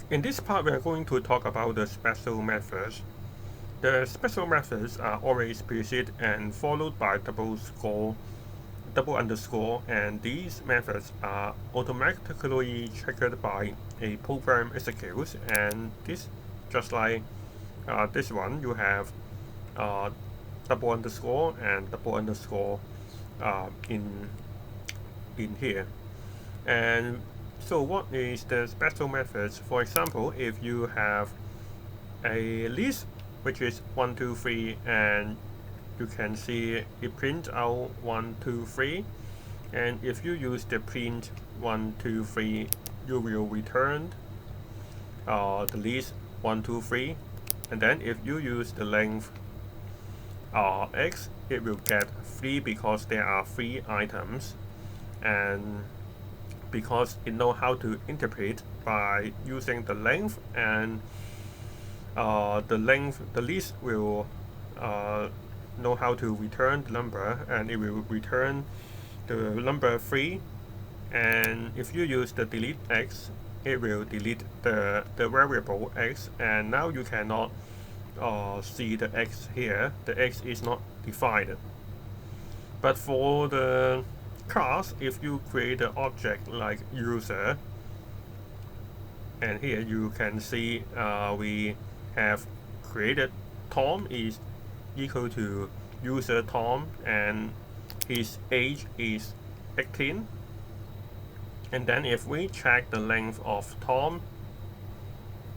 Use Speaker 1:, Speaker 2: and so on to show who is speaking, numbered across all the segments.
Speaker 1: In this part, we are going to talk about the special methods. The special methods are always preceded and followed by double underscore, and these methods are automatically triggered by a program executes. And this, just like this one, you have uh, double underscore and double underscore in here. And so what is the special methods? For example, if you have a list which is 1, 2, 3, and you can see it prints out 1, 2, 3, and if you use the print 1, 2, 3, you will return the list 1, 2, 3, and then if you use the length x, it will get 3 because there are 3 items, and because it knows how to interpret by using the length, and the list will know how to return the number, and it will return the number 3. And if you use the delete x, it will delete the variable x, and now you cannot see the x here. The x is not defined. But for the class, if you create an object like user, and here you can see we have created Tom is equal to user Tom, and his age is 18. And then if we check the length of Tom,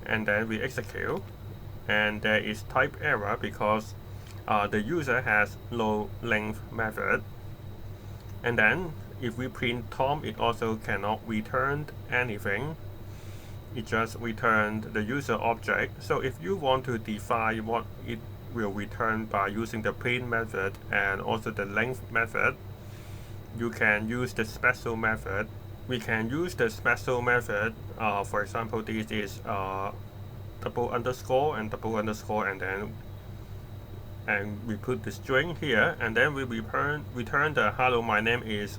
Speaker 1: and then we execute, and there is type error because the user has no length method. And then if we print Tom, it also cannot return anything. It just returned the user object. So if you want to define what it will return by using the print method and also the length method, you can use the special method. We can use the special method. For example, this is double underscore, and then we put the string here, and then we return the hello, my name is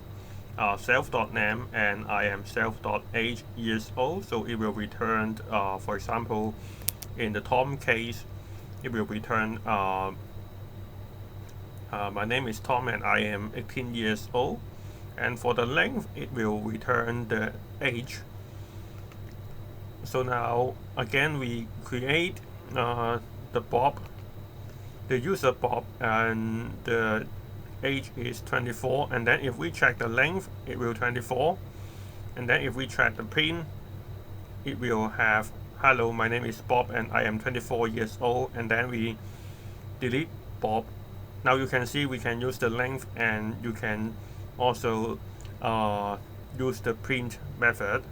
Speaker 1: self.name, and I am self.age years old. So it will return, for example, in the Tom case, it will return my name is Tom and I am 18 years old. And for the length, it will return the age. So now again we create the Bob, the user Bob, and the age is 24, and then if we check the length, it will 24, and then if we check the print, it will have hello, my name is Bob and I am 24 years old, and then we delete Bob. Now you can see we can use the length, and you can also use the print method,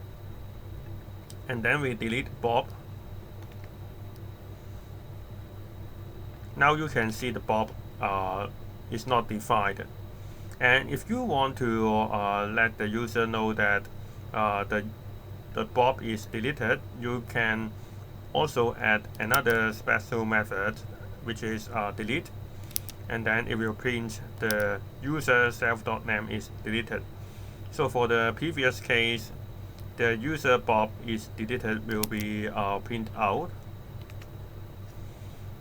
Speaker 1: and then we delete Bob. Now you can see the Bob is not defined. And if you want to let the user know that the Bob is deleted, you can also add another special method, which is delete, and then it will print the user self.name is deleted. So for the previous case, the user Bob is deleted will be print out.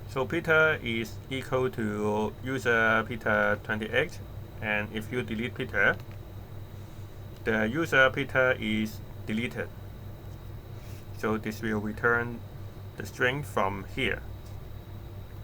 Speaker 1: So Peter is equal to user Peter 28, and if you delete Peter, the user Peter is deleted. So this will return the string from here.